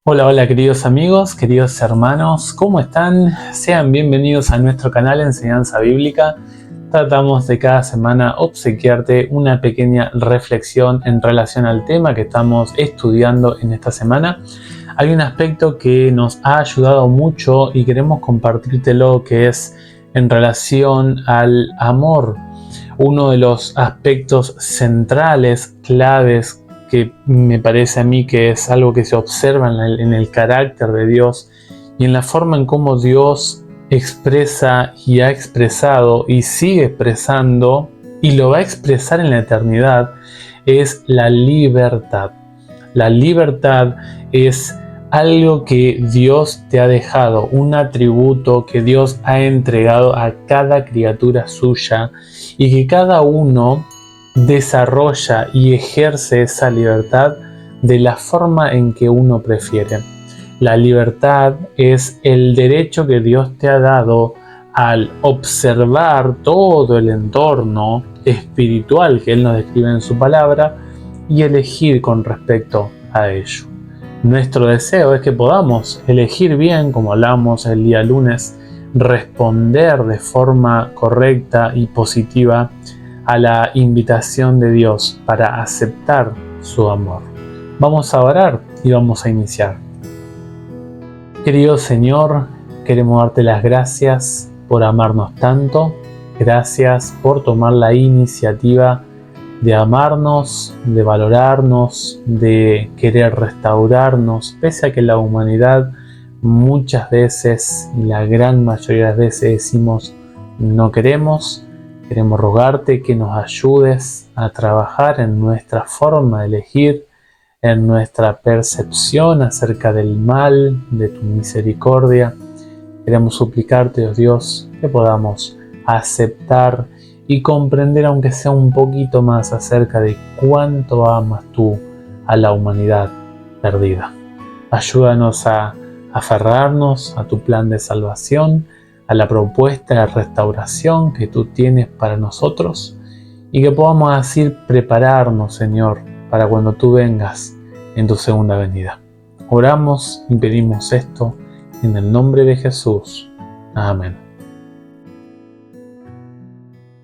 Hola, hola queridos amigos, queridos hermanos, ¿cómo están? Sean bienvenidos a nuestro canal Enseñanza Bíblica. Tratamos de cada semana obsequiarte una pequeña reflexión en relación al tema que estamos estudiando en esta semana. Hay un aspecto que nos ha ayudado mucho y queremos compartírtelo, que es en relación al amor. Uno de los aspectos centrales, claves, que me parece a mí que es algo que se observa en el carácter de Dios y en la forma en cómo Dios expresa y ha expresado y sigue expresando y lo va a expresar en la eternidad, es la libertad. La libertad es algo que Dios te ha dejado, un atributo que Dios ha entregado a cada criatura suya y que cada uno desarrolla y ejerce esa libertad de la forma en que uno prefiere. La libertad es el derecho que Dios te ha dado al observar todo el entorno espiritual que Él nos describe en su palabra y elegir con respecto a ello. Nuestro deseo es que podamos elegir bien, como hablamos el día lunes, responder de forma correcta y positiva a la invitación de Dios para aceptar su amor. Vamos a orar y vamos a iniciar. Querido Señor, queremos darte las gracias por amarnos tanto. Gracias por tomar la iniciativa de amarnos, de valorarnos, de querer restaurarnos, pese a que la humanidad muchas veces, y la gran mayoría de las veces, decimos no queremos. Queremos rogarte que nos ayudes a trabajar en nuestra forma de elegir, en nuestra percepción acerca del mal, de tu misericordia. Queremos suplicarte, oh Dios, que podamos aceptar y comprender, aunque sea un poquito más, acerca de cuánto amas tú a la humanidad perdida. Ayúdanos a aferrarnos a tu plan de salvación, a la propuesta de restauración que tú tienes para nosotros, y que podamos así prepararnos, Señor, para cuando tú vengas en tu segunda venida. Oramos y pedimos esto en el nombre de Jesús. Amén.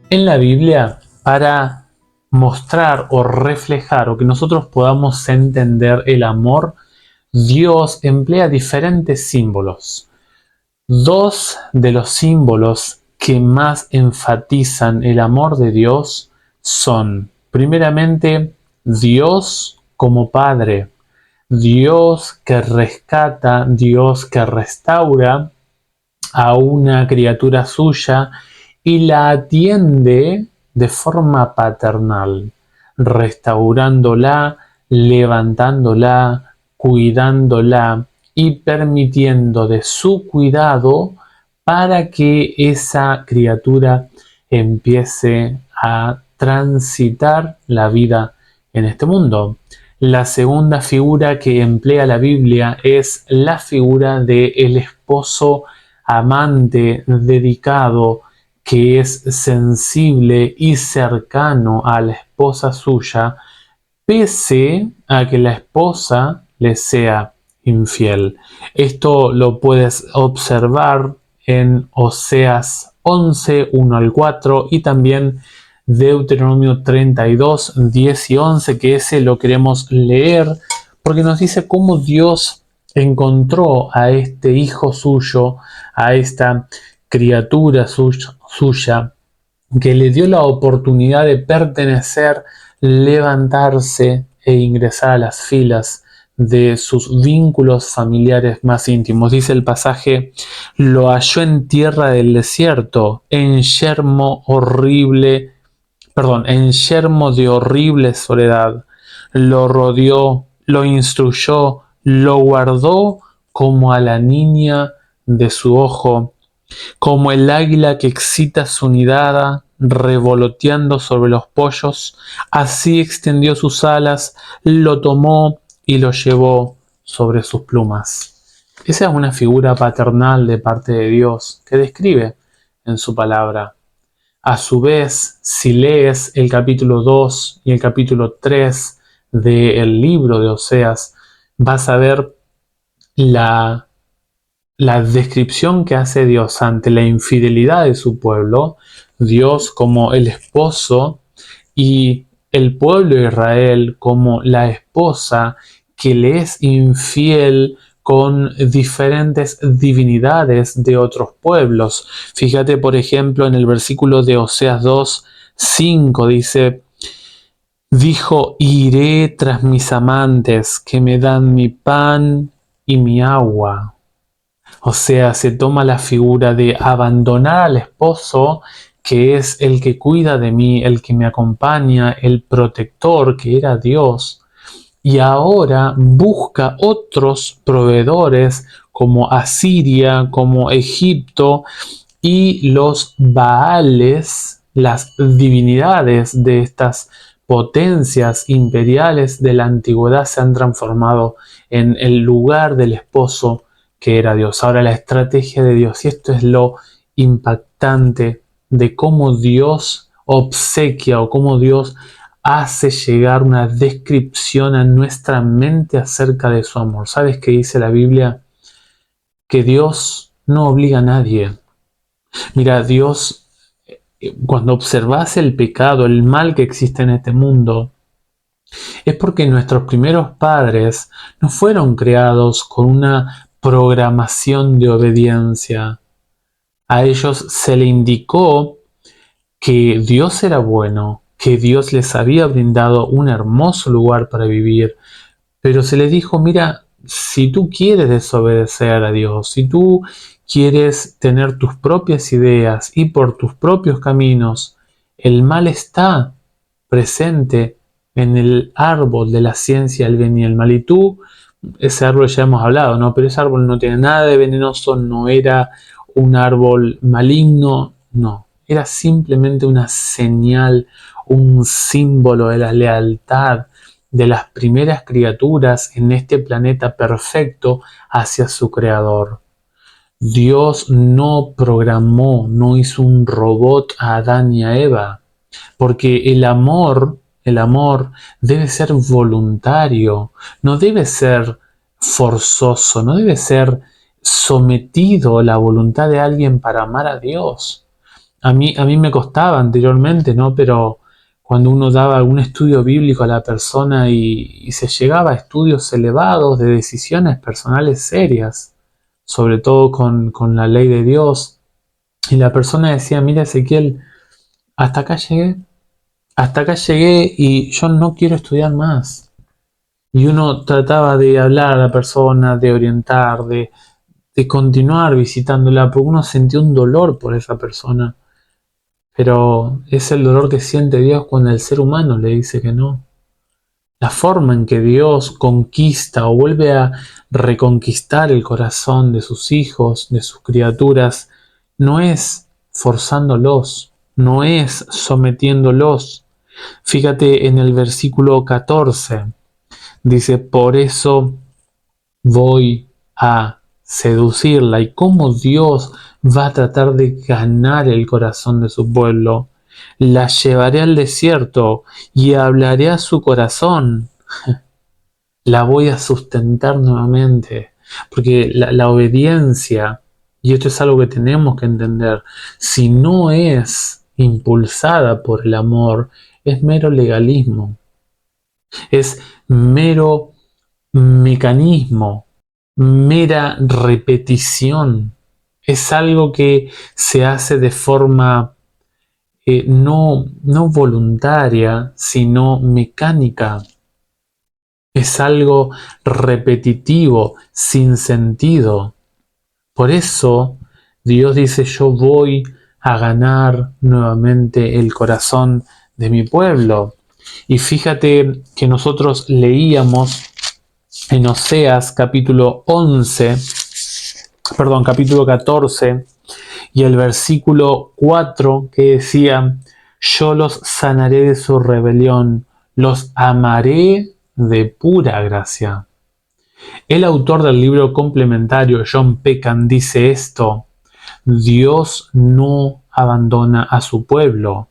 En la Biblia, para mostrar o reflejar o que nosotros podamos entender el amor, Dios emplea diferentes símbolos. Dos de los símbolos que más enfatizan el amor de Dios son, primeramente, Dios como Padre, Dios que rescata, Dios que restaura a una criatura suya y la atiende de forma paternal, restaurándola, levantándola, cuidándola y permitiendo de su cuidado para que esa criatura empiece a transitar la vida en este mundo. La segunda figura que emplea la Biblia es la figura del esposo amante, dedicado, que es sensible y cercano a la esposa suya, pese a que la esposa le sea infiel. Esto lo puedes observar en Oseas 11, 1 al 4 y también Deuteronomio 32, 10 y 11, que ese lo queremos leer porque nos dice cómo Dios encontró a este hijo suyo, a esta criatura suya, que le dio la oportunidad de pertenecer, levantarse e ingresar a las filas de sus vínculos familiares más íntimos. Dice el pasaje: lo halló en tierra del desierto, en yermo de horrible soledad. Lo rodeó, lo instruyó, lo guardó como a la niña de su ojo, como el águila que excita su nidada, revoloteando sobre los pollos, así extendió sus alas, lo tomó y lo llevó sobre sus plumas. Esa es una figura paternal de parte de Dios que describe en su palabra. A su vez, si lees el capítulo 2 y el capítulo 3 del libro de Oseas, vas a ver la descripción que hace Dios ante la infidelidad de su pueblo, Dios como el esposo y el pueblo de Israel como la esposa que le es infiel con diferentes divinidades de otros pueblos. Fíjate, por ejemplo, en el versículo de Oseas 2:5 dice: dijo, iré tras mis amantes que me dan mi pan y mi agua. O sea, se toma la figura de abandonar al esposo, que es el que cuida de mí, el que me acompaña, el protector, que era Dios, y ahora busca otros proveedores como Asiria, como Egipto, y los Baales, las divinidades de estas potencias imperiales de la antigüedad, se han transformado en el lugar del esposo que era Dios. Ahora, la estrategia de Dios, y esto es lo impactante de cómo Dios obsequia o cómo Dios hace llegar una descripción a nuestra mente acerca de su amor. ¿Sabes qué dice la Biblia? Que Dios no obliga a nadie. Mira, Dios, cuando observas el pecado, el mal que existe en este mundo, es porque nuestros primeros padres no fueron creados con una programación de obediencia. A ellos se le indicó que Dios era bueno, que Dios les había brindado un hermoso lugar para vivir, pero se les dijo: mira, si tú quieres desobedecer a Dios, si tú quieres tener tus propias ideas y por tus propios caminos, el mal está presente en el árbol de la ciencia del bien y el mal. Y tú, ese árbol ya hemos hablado, ¿no? Pero ese árbol no tiene nada de venenoso, no era un árbol maligno, no. Era simplemente una señal, un símbolo de la lealtad de las primeras criaturas en este planeta perfecto hacia su creador. Dios no programó, no hizo un robot a Adán y a Eva, porque el amor debe ser voluntario, no debe ser forzoso, no debe ser sometido a la voluntad de alguien para amar a Dios. A mí me costaba anteriormente, ¿no? Pero cuando uno daba algún estudio bíblico a la persona y se llegaba a estudios elevados de decisiones personales serias, sobre todo con la ley de Dios, y la persona decía: mira, Ezequiel, hasta acá llegué, hasta acá llegué y yo no quiero estudiar más. Y uno trataba de hablar a la persona, de orientar, de continuar visitándola, porque uno sentía un dolor por esa persona. Pero es el dolor que siente Dios cuando el ser humano le dice que no. La forma en que Dios conquista o vuelve a reconquistar el corazón de sus hijos, de sus criaturas, no es forzándolos, no es sometiéndolos. Fíjate en el versículo 14, dice: por eso voy a seducirla. ¿Y cómo Dios va a tratar de ganar el corazón de su pueblo? La llevaré al desierto y hablaré a su corazón. La voy a sustentar nuevamente. Porque la obediencia, y esto es algo que tenemos que entender, si no es impulsada por el amor, es mero legalismo. Es mero mecanismo, mera repetición. Es algo que se hace de forma no voluntaria, sino mecánica. Es algo repetitivo, sin sentido. Por eso Dios dice: yo voy a ganar nuevamente el corazón de mi pueblo. Y fíjate que nosotros leíamos en Oseas capítulo 14 y el versículo 4, que decía: yo los sanaré de su rebelión, los amaré de pura gracia. El autor del libro complementario, John Peckham, dice esto: Dios no abandona a su pueblo,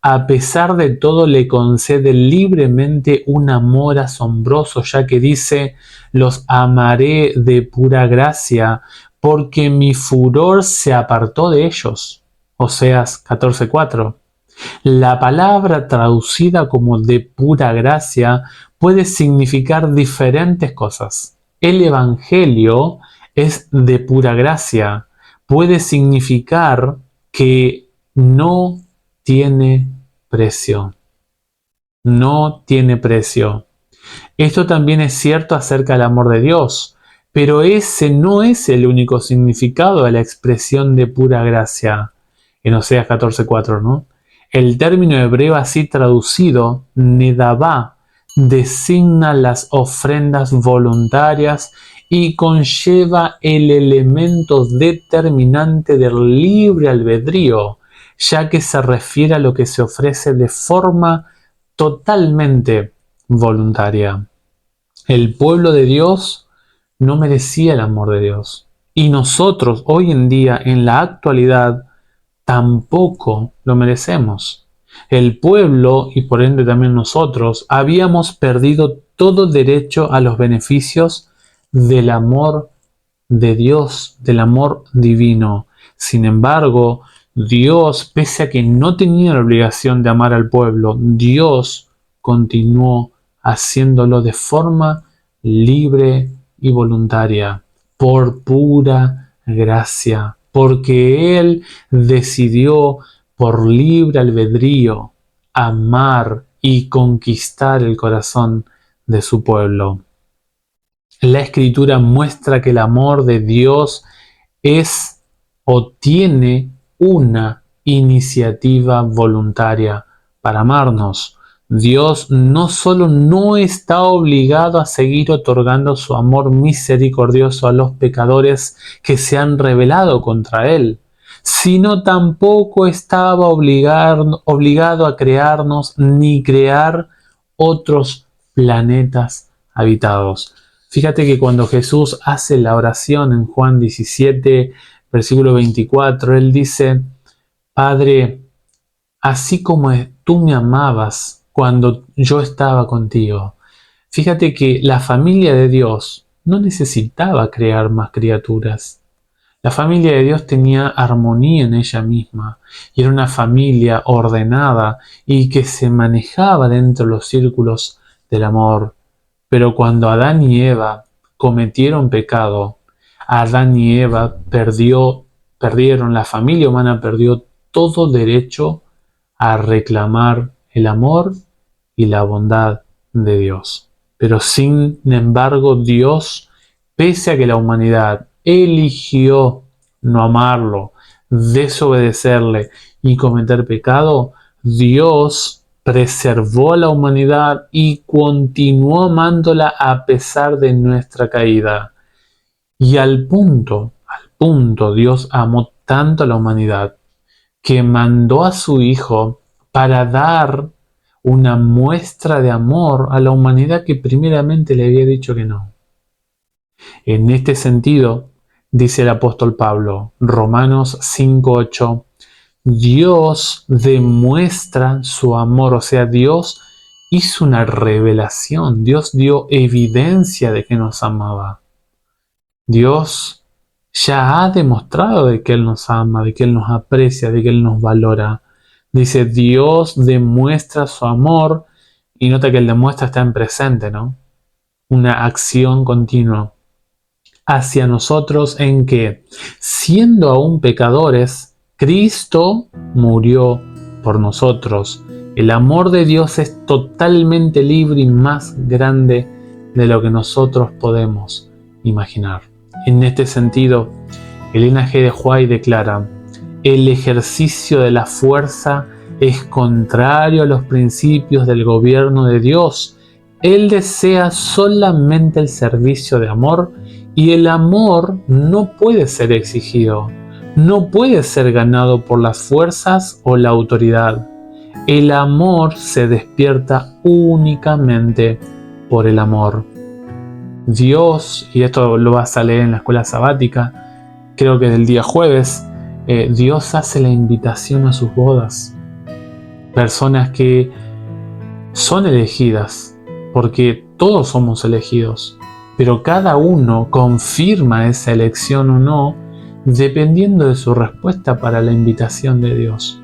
a pesar de todo le concede libremente un amor asombroso, ya que dice: los amaré de pura gracia, porque mi furor se apartó de ellos. Oseas 14:4. La palabra traducida como de pura gracia puede significar diferentes cosas. El Evangelio es de pura gracia. Puede significar que no tiene precio. No tiene precio. Esto también es cierto acerca del amor de Dios, pero ese no es el único significado de la expresión de pura gracia en Oseas 14:4, ¿no? El término hebreo así traducido, nedavá, designa las ofrendas voluntarias y conlleva el elemento determinante del libre albedrío, ya que se refiere a lo que se ofrece de forma totalmente voluntaria. El pueblo de Dios no merecía el amor de Dios. Y nosotros hoy en día, en la actualidad, tampoco lo merecemos. El pueblo, y por ende también nosotros, habíamos perdido todo derecho a los beneficios del amor de Dios, del amor divino. Sin embargo, Dios, pese a que no tenía la obligación de amar al pueblo, Dios continuó haciéndolo de forma libre y voluntaria, por pura gracia, porque Él decidió por libre albedrío amar y conquistar el corazón de su pueblo. La Escritura muestra que el amor de Dios es o tiene una iniciativa voluntaria para amarnos. Dios no solo no está obligado a seguir otorgando su amor misericordioso a los pecadores que se han rebelado contra Él, sino tampoco estaba obligado a crearnos ni crear otros planetas habitados. Fíjate que cuando Jesús hace la oración en Juan 17, versículo 24, Él dice: Padre, así como tú me amabas cuando yo estaba contigo. Fíjate que la familia de Dios no necesitaba crear más criaturas. La familia de Dios tenía armonía en ella misma y era una familia ordenada y que se manejaba dentro de los círculos del amor. Pero cuando Adán y Eva cometieron pecado, Adán y Eva perdieron, la familia humana perdió todo derecho a reclamar el amor y la bondad de Dios. Pero sin embargo, Dios, pese a que la humanidad eligió no amarlo, desobedecerle y cometer pecado, Dios preservó a la humanidad y continuó amándola a pesar de nuestra caída. Y al punto, Dios amó tanto a la humanidad que mandó a su Hijo para dar una muestra de amor a la humanidad que primeramente le había dicho que no. En este sentido, dice el apóstol Pablo, Romanos 5:8, Dios demuestra su amor, o sea, Dios hizo una revelación, Dios dio evidencia de que nos amaba. Dios ya ha demostrado de que Él nos ama, de que Él nos aprecia, de que Él nos valora. Dice, Dios demuestra su amor, y nota que el demuestra está en presente, ¿no? Una acción continua hacia nosotros en que, siendo aún pecadores, Cristo murió por nosotros. El amor de Dios es totalmente libre y más grande de lo que nosotros podemos imaginar. En este sentido, Elena G. de White declara: el ejercicio de la fuerza es contrario a los principios del gobierno de Dios. Él desea solamente el servicio de amor, y el amor no puede ser exigido, no puede ser ganado por las fuerzas o la autoridad. El amor se despierta únicamente por el amor. Dios, y esto lo vas a leer en la escuela sabática, creo que del día jueves, Dios hace la invitación a sus bodas. personas que son elegidas, porque todos somos elegidos, pero cada uno confirma esa elección o no dependiendo de su respuesta para la invitación de Dios.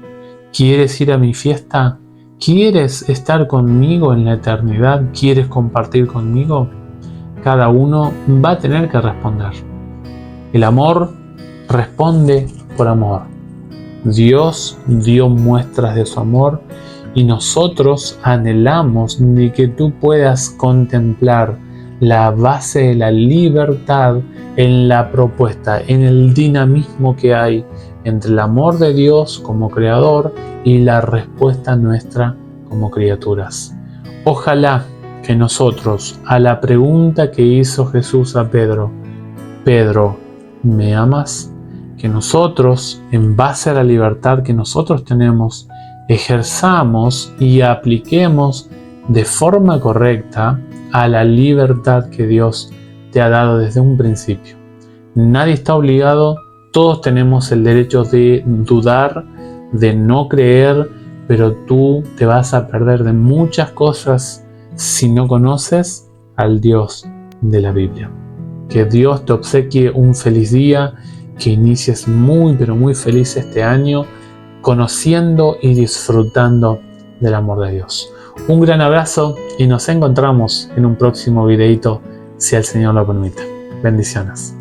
¿Quieres ir a mi fiesta? ¿Quieres estar conmigo en la eternidad? ¿Quieres compartir conmigo? Cada uno va a tener que responder. El amor responde por amor. Dios dio muestras de su amor y nosotros anhelamos de que tú puedas contemplar la base de la libertad en la propuesta, en el dinamismo que hay entre el amor de Dios como creador y la respuesta nuestra como criaturas. Ojalá que nosotros, a la pregunta que hizo Jesús a Pedro, Pedro, ¿me amas? Que nosotros, en base a la libertad que nosotros tenemos, ejerzamos y apliquemos de forma correcta a la libertad que Dios te ha dado desde un principio. Nadie está obligado, todos tenemos el derecho de dudar, de no creer, pero tú te vas a perder de muchas cosas si no conoces al Dios de la Biblia. Que Dios te obsequie un feliz día, que inicies muy pero muy feliz este año, conociendo y disfrutando del amor de Dios. Un gran abrazo y nos encontramos en un próximo videito, si el Señor lo permite. Bendiciones.